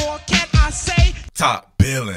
more can I say? Top Billin.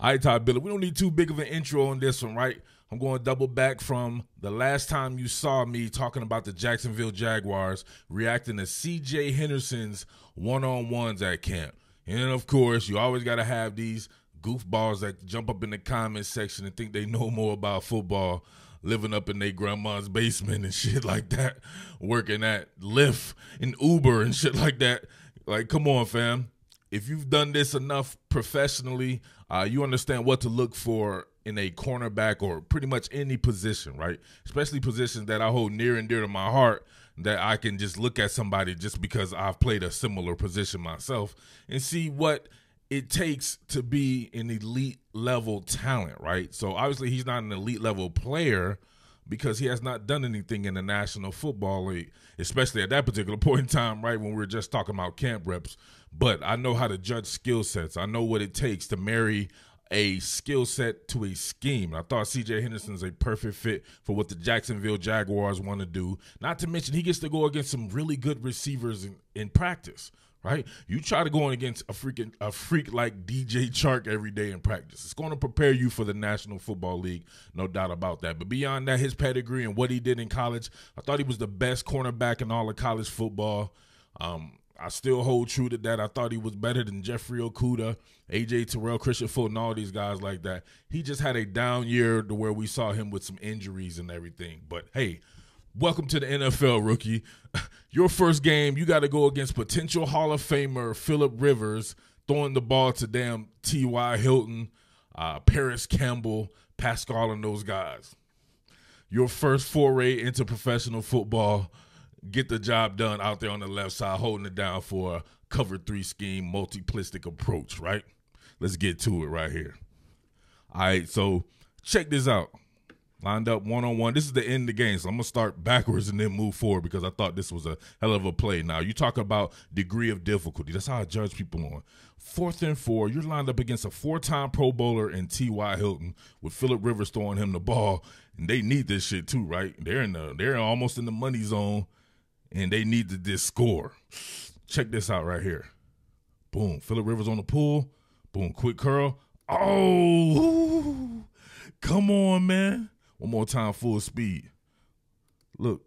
All right, Top Billin. We don't need too big of an intro on this one, right? I'm going to double back from the last time you saw me talking about the Jacksonville Jaguars reacting to CJ Henderson's one-on-ones at camp. And, of course, you always got to have these goofballs that jump up in the comments section and think they know more about football, living up in their grandma's basement and shit like that, working at Lyft and Uber and shit like that. Like, come on, fam. If you've done this enough professionally, you understand what to look for in a cornerback or pretty much any position, right? Especially positions that I hold near and dear to my heart, that I can just look at somebody just because I've played a similar position myself and see what it takes to be an elite level talent, right? So obviously he's not an elite level player because he has not done anything in the National Football League, especially at that particular point in time, right, when we were just talking about camp reps. But I know how to judge skill sets. I know what it takes to marry a skill set to a scheme. I thought CJ Henderson is a perfect fit for what the Jacksonville Jaguars want to do. Not to mention he gets to go against some really good receivers in practice, right? You try to go in against a freak like DJ Chark every day in practice. It's going to prepare you for the National Football League, no doubt about that. But beyond that, his pedigree and what he did in college, I thought he was the best cornerback in all of college football. I still hold true to that. I thought he was better than Jeffrey Okudah, A.J. Terrell, Christian Fulton, all these guys like that. He just had a down year to where we saw him with some injuries and everything. But, hey, welcome to the NFL, rookie. Your first game, you got to go against potential Hall of Famer Phillip Rivers, throwing the ball to damn T.Y. Hilton, Paris Campbell, Pascal, and those guys. Your first foray into professional football. Get the job done out there on the left side, holding it down for a cover 3 scheme, multiplistic approach, right? Let's get to it right here. All right, so check this out. Lined up one-on-one. This is the end of the game, so I'm going to start backwards and then move forward because I thought this was a hell of a play. Now, you talk about degree of difficulty. That's how I judge people on. 4th and 4, you're lined up against a 4-time Pro Bowler in T.Y. Hilton with Phillip Rivers throwing him the ball, and they need this shit too, right? They're almost in the money zone. And they need this score. Check this out right here. Boom. Phillip Rivers on the pull. Boom. Quick curl. Oh, come on, man. One more time, full speed. Look.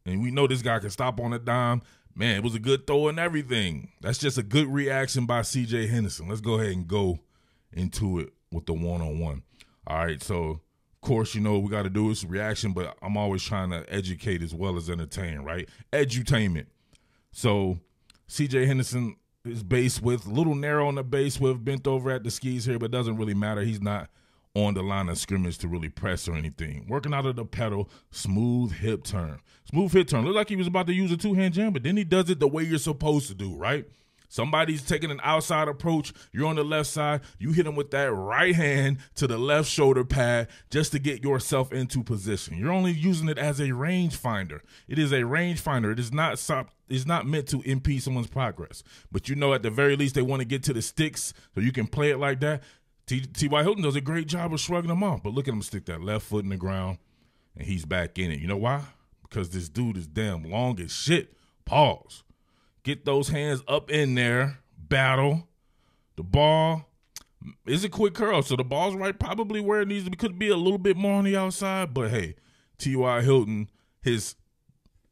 And we know this guy can stop on a dime. Man, it was a good throw and everything. That's just a good reaction by CJ Henderson. Let's go ahead and go into it with the one-on-one. All right, so course, you know what we got to do is reaction, but I'm always trying to educate as well as entertain, right? Edutainment. So CJ Henderson is base width, a little narrow on the base width, bent over at the skis here, but it doesn't really matter. He's not on the line of scrimmage to really press or anything. Working out of the pedal, smooth hip turn. Smooth hip turn. Looked like he was about to use a 2-hand jam, but then he does it the way you're supposed to do, right? Somebody's taking an outside approach. You're on the left side. You hit him with that right hand to the left shoulder pad just to get yourself into position. You're only using it as a range finder. It is a range finder. It is not it's not meant to impede someone's progress. But you know, at the very least, they want to get to the sticks so you can play it like that. T.Y. Hilton does a great job of shrugging them off. But look at him stick that left foot in the ground, and he's back in it. You know why? Because this dude is damn long as shit. Pause. Get those hands up in there, battle. The ball is a quick curl, so the ball's right probably where it needs to be. Could be a little bit more on the outside, but hey, T.Y. Hilton, his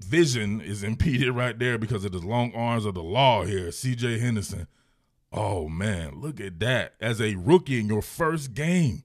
vision is impeded right there because of the long arms of the law here. CJ Henderson. Oh, man, look at that. As a rookie in your first game,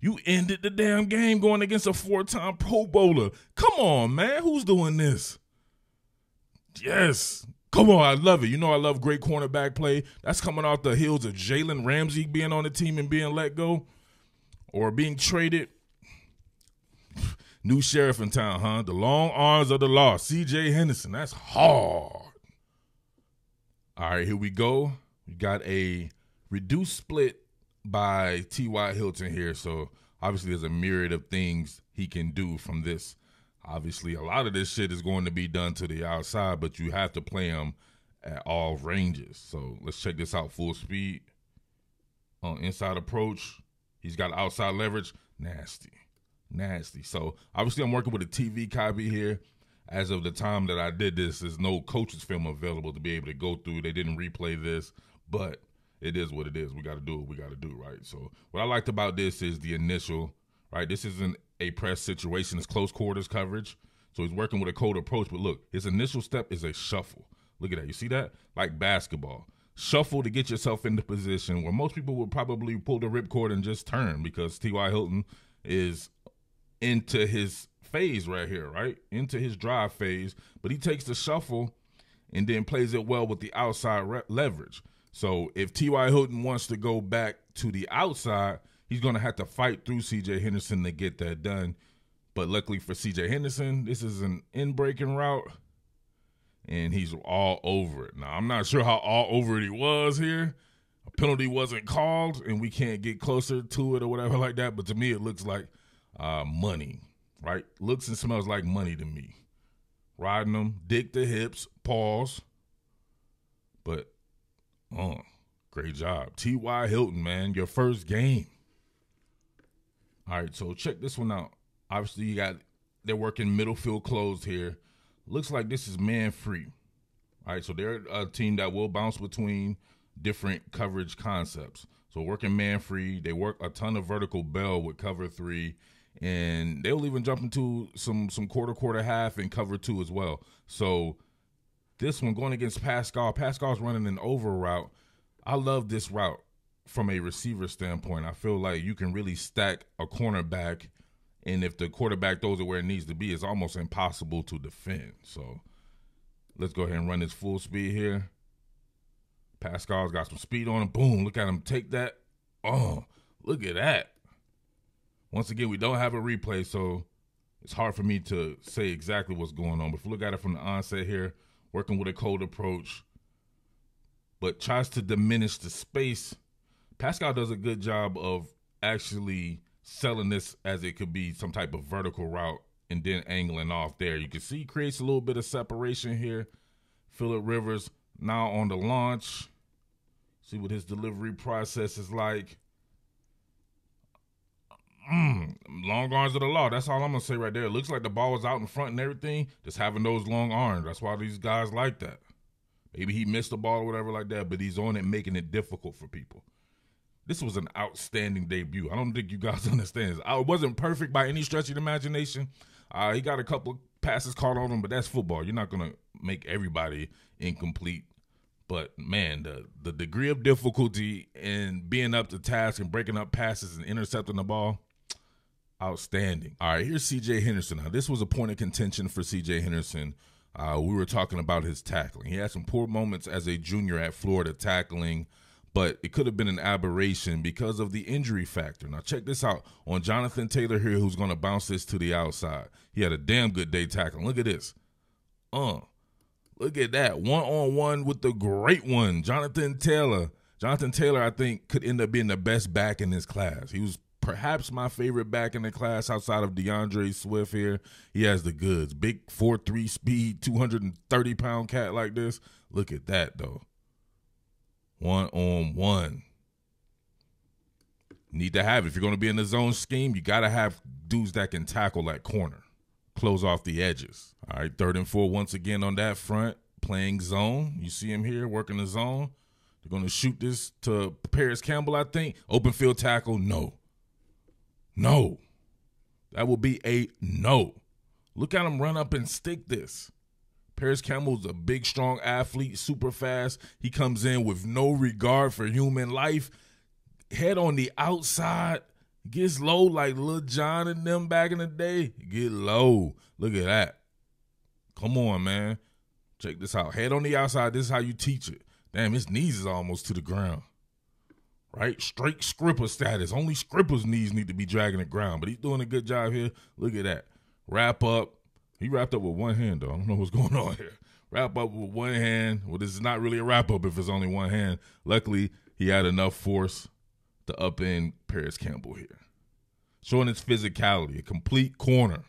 you ended the damn game going against a 4-time Pro Bowler. Come on, man. Who's doing this? Yes. Come on, I love it. You know I love great cornerback play. That's coming off the heels of Jalen Ramsey being on the team and being let go or being traded. New sheriff in town, huh? The long arms of the law. CJ Henderson, that's hard. All right, here we go. We got a reduced split by T.Y. Hilton here, so obviously there's a myriad of things he can do from this. Obviously, a lot of this shit is going to be done to the outside, but you have to play him at all ranges. So let's check this out. Full speed. On inside approach. He's got outside leverage. Nasty. So obviously I'm working with a TV copy here. as of the time that I did this, there's no coach's film available to be able to go through. They didn't replay this, but it is what it is. We got to do what we got to do, right? So what I liked about this is the initial, right? This isn't a press situation. It's close quarters coverage. So he's working with a cold approach. But look, his initial step is a shuffle. Look at that. You see that? Like basketball. Shuffle to get yourself into position where most people would probably pull the ripcord and just turn because T.Y. Hilton is into his phase right here, right? Into his drive phase. But he takes the shuffle and then plays it well with the outside leverage. So if T.Y. Hilton wants to go back to the outside, he's going to have to fight through C.J. Henderson to get that done. But luckily for C.J. Henderson, this is an in-breaking route, and he's all over it. Now, I'm not sure how all over it he was here. A penalty wasn't called, and we can't get closer to it or whatever like that. But to me, it looks like money, right? Looks and smells like money to me. Riding them, dick the hips, pause. But, great job. T.Y. Hilton, man, your first game. All right, so check this one out. Obviously, they're working middle field closed here. Looks like this is man free. All right, so they're a team that will bounce between different coverage concepts. So working man free, they work a ton of vertical bell with cover 3, and they'll even jump into some quarter half and cover 2 as well. So this one going against Pascal. Pascal's running an over route. I love this route from a receiver standpoint. I feel like you can really stack a cornerback, and if the quarterback throws it where it needs to be, it's almost impossible to defend. So let's go ahead and run this full speed here. Pascal's got some speed on him. Boom, look at him take that. Oh, look at that. Once again, we don't have a replay, so it's hard for me to say exactly what's going on. But if you look at it from the onset here, working with a cold approach, but tries to diminish the space. Pascal does a good job of actually selling this as it could be some type of vertical route and then angling off there. You can see he creates a little bit of separation here. Phillip Rivers now on the launch. See what his delivery process is like. Long arms of the law. That's all I'm going to say right there. It looks like the ball was out in front and everything. Just having those long arms. That's why these guys like that. Maybe he missed the ball or whatever like that, but he's on it making it difficult for people. This was an outstanding debut. I don't think you guys understand. It wasn't perfect by any stretch of the imagination. He got a couple of passes caught on him, but that's football. You're not going to make everybody incomplete. But, man, the degree of difficulty in being up to task and breaking up passes and intercepting the ball, outstanding. All right, here's CJ Henderson. Now, this was a point of contention for CJ Henderson. We were talking about his tackling. He had some poor moments as a junior at Florida tackling, but it could have been an aberration because of the injury factor. Now, check this out on Jonathan Taylor here, who's going to bounce this to the outside. He had a damn good day tackling. Look at this. Look at that. One-on-one with the great one, Jonathan Taylor. Jonathan Taylor, I think, could end up being the best back in this class. He was perhaps my favorite back in the class outside of DeAndre Swift here. He has the goods. Big 4'3" speed, 230-pound cat like this. Look at that, though. One-on-one. Need to have it. If you're going to be in the zone scheme, you got to have dudes that can tackle that corner, close off the edges. All right, 3rd and 4 once again on that front, playing zone. You see him here working the zone. They're going to shoot this to Paris Campbell, I think. Open field tackle, no. No. That will be a no. Look at him run up and stick this. Paris Campbell's a big, strong athlete, super fast. He comes in with no regard for human life. Head on the outside. Gets low like Lil Jon and them back in the day. Get low. Look at that. Come on, man. Check this out. Head on the outside. This is how you teach it. Damn, his knees is almost to the ground. Right? Straight Scripper status. Only Scripper's knees need to be dragging the ground. But he's doing a good job here. Look at that. Wrap up. He wrapped up with one hand, though. I don't know what's going on here. Wrap up with one hand. Well, this is not really a wrap up if it's only one hand. Luckily, he had enough force to upend Paris Campbell here. Showing his physicality. A complete corner.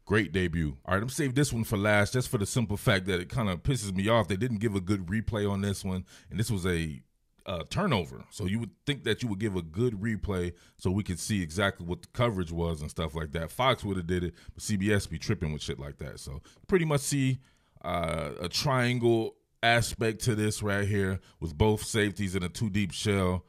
Great debut. All right, I'm saving this one for last just for the simple fact that it kind of pisses me off. They didn't give a good replay on this one. And this was a turnover. So you would think that you would give a good replay so we could see exactly what the coverage was and stuff like that. Fox would have did it, but CBS be tripping with shit like that. So pretty much see a triangle aspect to this right here with both safeties in a two deep shell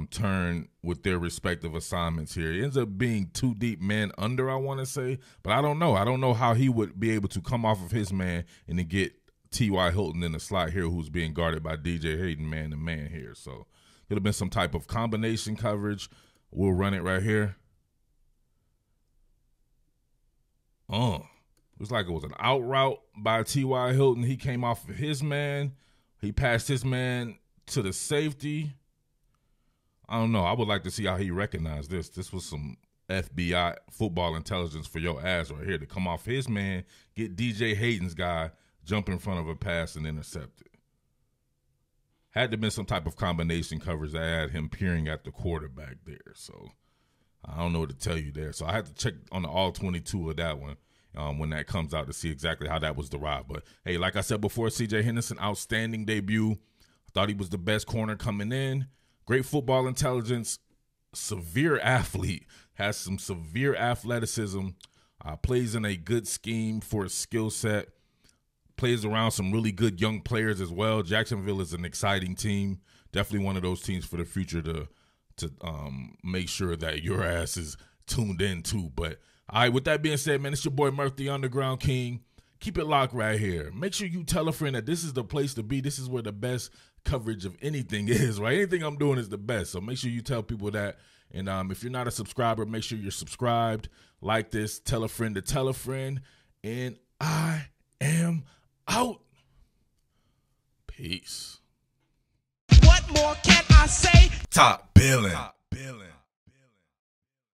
turn with their respective assignments here. It ends up being two deep man under, I want to say, but I don't know. I don't know how he would be able to come off of his man and then get T.Y. Hilton in the slot here who's being guarded by DJ Hayden man to man here. So it'll have been some type of combination coverage. We'll run it right here. Looks like it was an out route by T.Y. Hilton. He came off of his man. He passed his man to the safety. I don't know. I would like to see how he recognized this. This was some FBI football intelligence for your ass right here to come off his man, get DJ Hayden's guy, jump in front of a pass and intercept it. Had to have been some type of combination coverage that had him peering at the quarterback there. So I don't know what to tell you there. So I had to check on the all 22 of that one when that comes out to see exactly how that was derived. But, hey, like I said before, CJ Henderson, outstanding debut. I thought he was the best corner coming in. Great football intelligence, severe athlete, has some severe athleticism, plays in a good scheme for his skill set, plays around some really good young players as well. Jacksonville is an exciting team, definitely one of those teams for the future to make sure that your ass is tuned in to. But, all right, with that being said, man, it's your boy Murf, the Underground King. Keep it locked right here. Make sure you tell a friend that this is the place to be. This is where the best coverage of anything is, right? Anything I'm doing is the best. So make sure you tell people that. And if you're not a subscriber, make sure you're subscribed. Like this, tell a friend to tell a friend. And I am out. Peace. What more can I say? Top Billin.